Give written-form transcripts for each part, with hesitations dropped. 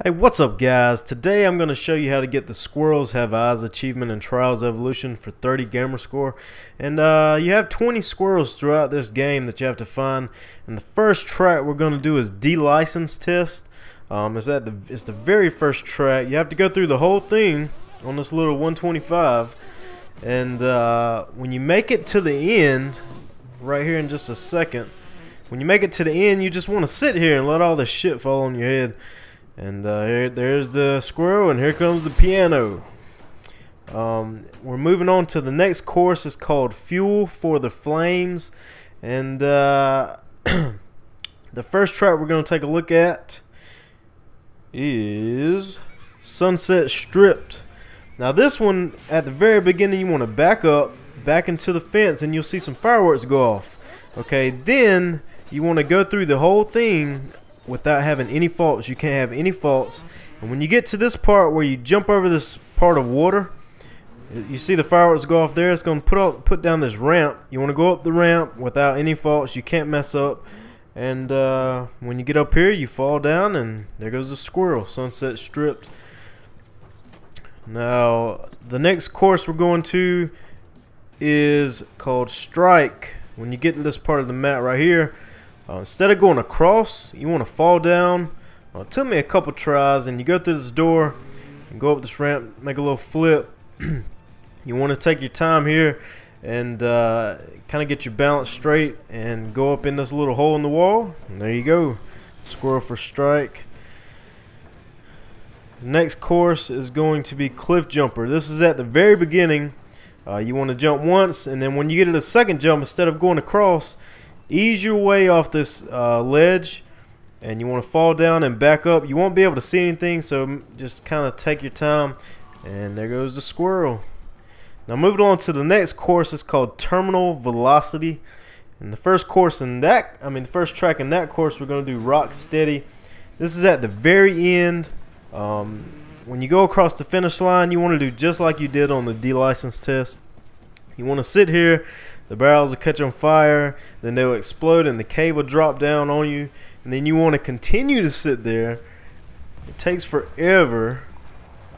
Hey, what's up guys? Today I'm going to show you how to get the Squirrels Have Eyes achievement in Trials Evolution for 30 gamer score. And you have 20 squirrels throughout this game that you have to find. And the first track we're going to do is D-License Test. It's the very first track. You have to go through the whole thing on this little 125. And when you make it to the end, right here in just a second, when you make it to the end, you just want to sit here and let all this shit fall on your head. And there's the squirrel, and here comes the piano. We're moving on to the next course. It's called Fuel for the Flames. And the first track we're going to take a look at is Sunset Stripped. Now this one, at the very beginning, you want to back up, back into the fence, and you'll see some fireworks go off. Okay, then you want to go through the whole thing without having any faults. You can't have any faults. And when you get to this part where you jump over this part of water, you see the fireworks go off there. It's going to put down this ramp. You want to go up the ramp without any faults. You can't mess up. And when you get up here, you fall down, and there goes the squirrel. Sunset Stripped. Now the next course we're going to is called Strike. When you get to this part of the map right here, instead of going across, you want to fall down. It took me a couple tries, and you go through this door and go up this ramp, make a little flip. You want to take your time here and kind of get your balance straight and go up in this little hole in the wall. And there you go, squirrel for Strike. The next course is going to be Cliff Jumper. This is at the very beginning. You want to jump once, and then when you get to the second jump, instead of going across, ease your way off this ledge, and you want to fall down and back up. You won't be able to see anything, so just kind of take your time. And there goes the squirrel. Now moving on to the next course, is called Terminal Velocity. And the first course in that, the first track in that course, we're going to do Rock Steady. This is at the very end. When you go across the finish line, you want to do just like you did on the D-License test. You want to sit here. The barrels will catch on fire, then they'll explode, and the cave will drop down on you. And then you want to continue to sit there. It takes forever.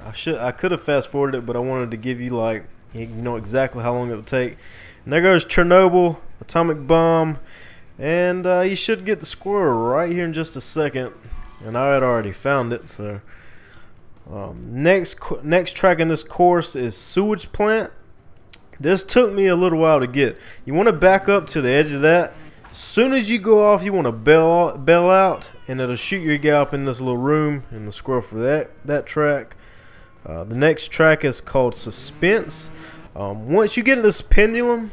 I could have fast forwarded it, but I wanted to give you exactly how long it would take. And there goes Chernobyl, atomic bomb, and you should get the squirrel right here in just a second. And I had already found it. So next track in this course is Sewage Plant. This took me a little while to get. You want to back up to the edge of that. As soon as you go off, you want to bail out, and it'll shoot your guy up in this little room, and the squirrel for that track. The next track is called Suspense. Once you get this pendulum,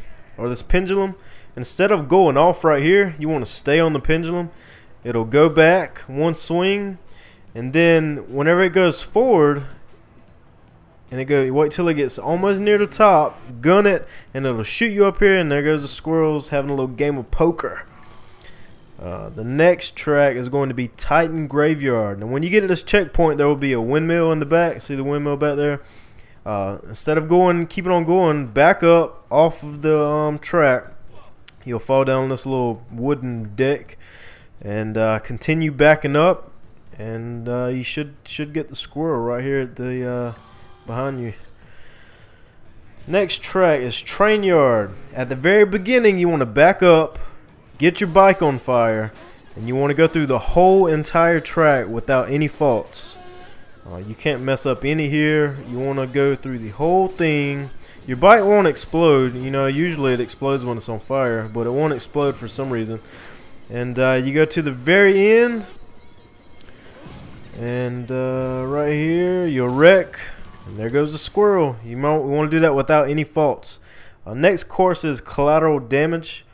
instead of going off right here, you want to stay on the pendulum. It'll go back one swing, and then whenever it goes forward, and wait till it gets almost near the top, gun it, and it'll shoot you up here, and there goes the squirrels having a little game of poker. The next track is going to be Titan Graveyard. Now when you get to this checkpoint, there will be a windmill in the back. See the windmill back there? Instead of keeping on going, back up off of the track. You'll fall down this little wooden deck and continue backing up, and you should get the squirrel right here at the behind you. Next track is Train Yard. At the very beginning, you want to back up, get your bike on fire, and you want to go through the whole entire track without any faults. You can't mess up any here. You want to go through the whole thing. Your bike won't explode. Usually it explodes when it's on fire, but it won't explode for some reason. And you go to the very end, and right here you'll wreck. And there goes the squirrel. You want to do that without any faults. Next course is Collateral Damage.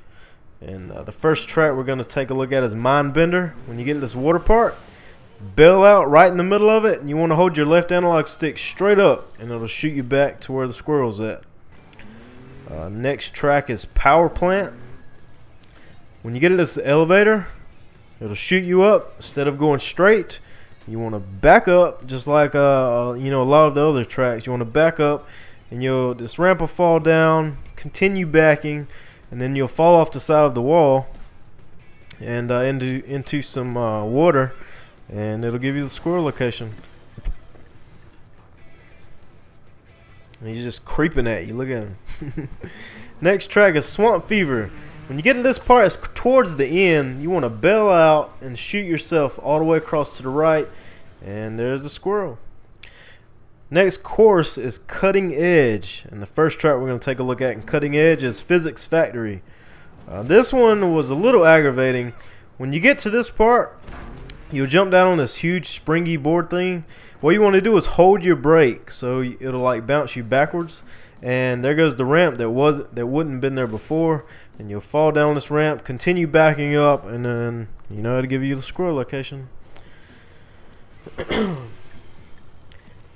And the first track we're going to take a look at is Mind Bender. When you get to this water part, bail out right in the middle of it. And you want to hold your left analog stick straight up, and it'll shoot you back to where the squirrel's at. Next track is Power Plant. When you get to this elevator, it'll shoot you up. Instead of going straight, you want to back up, just like a lot of the other tracks. You want to back up, and this ramp will fall down. Continue backing, and then you'll fall off the side of the wall and into some water, and it'll give you the squirrel location. And he's just creeping at you. Look at him. Next track is Swamp Fever. When you get to this part, it's towards the end. You want to bail out and shoot yourself all the way across to the right, and there's the squirrel. Next course is Cutting Edge, and the first track we're going to take a look at in Cutting Edge is Physics Factory. This one was a little aggravating. When you get to this part, you'll jump down on this huge springy board thing. What you want to do is hold your brake so it'll like bounce you backwards, and there goes the ramp that wouldn't have been there before, and you'll fall down this ramp, continue backing up, and then you know it'll give you the squirrel location.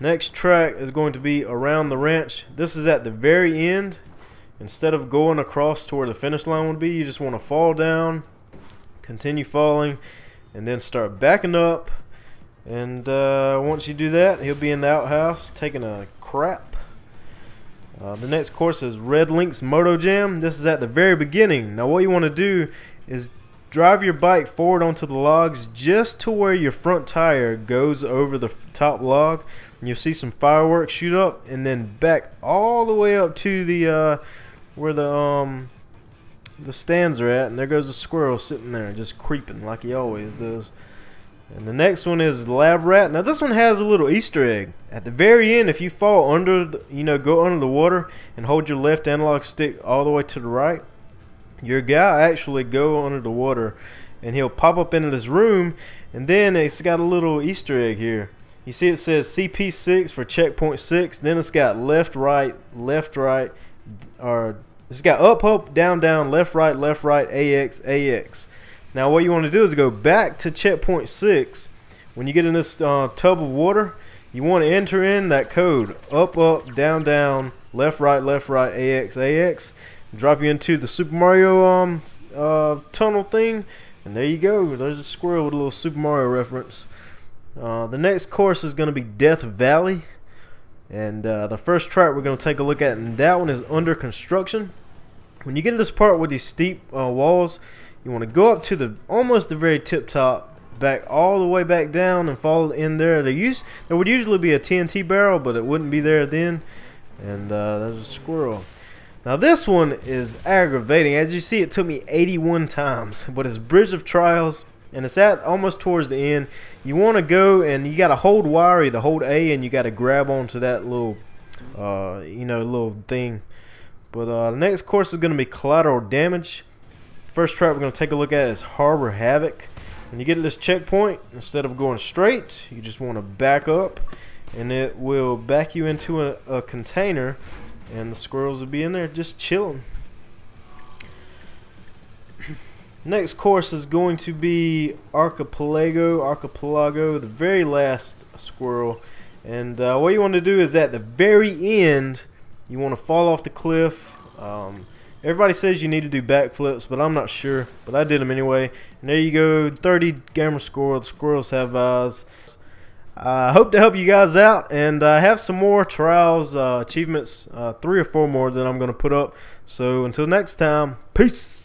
Next track is going to be Around the Ranch. This is at the very end. Instead of going across to where the finish line would be, you just want to fall down, continue falling, and then start backing up. And once you do that, he'll be in the outhouse taking a crap. The next course is Red Link's Moto Jam. This is at the very beginning. Now what you want to do is drive your bike forward onto the logs just to where your front tire goes over the top log, and you'll see some fireworks shoot up, and then back all the way up to the where the stands are at, and there goes the squirrel sitting there just creeping like he always does. And the next one is Lab Rat. Now this one has a little Easter egg. At the very end, if you fall under go under the water and hold your left analog stick all the way to the right, your guy actually go under the water and he'll pop up into this room, and then it's got a little Easter egg here. You see it says CP6 for checkpoint 6, then it's got left, right, or it's got up, down, left, right, AX, AX. Now what you want to do is go back to checkpoint 6. When you get in this tub of water, you want to enter in that code up, down, left, right, AX, AX. Drop you into the Super Mario tunnel thing, and there you go. There's a squirrel with a little Super Mario reference. The next course is going to be Death Valley, and the first track we're going to take a look at, and that one is Under Construction. When you get to this part with these steep walls, you want to go up to almost the very tip top, back all the way back down and fall in there. There would usually be a TNT barrel, but it wouldn't be there then. And there's a squirrel. Now this one is aggravating. As you see, it took me 81 times, but it's Bridge of Trials, and it's at almost towards the end. You want to go, and you got to hold Y, either hold A, and you got to grab onto that little, little thing. But the next course is going to be Collateral Damage. First track we're going to take a look at is Harbor Havoc. When you get to this checkpoint, instead of going straight, you just want to back up, and it will back you into a container, and the squirrels will be in there just chilling. Next course is going to be Archipelago, the very last squirrel. And what you want to do is at the very end, you want to fall off the cliff. Everybody says you need to do backflips, but I'm not sure. But I did them anyway. And there you go, 30 gamer score. The squirrels have eyes. I hope to help you guys out, and I have some more trials, achievements, 3 or 4 more that I'm going to put up. So until next time, peace.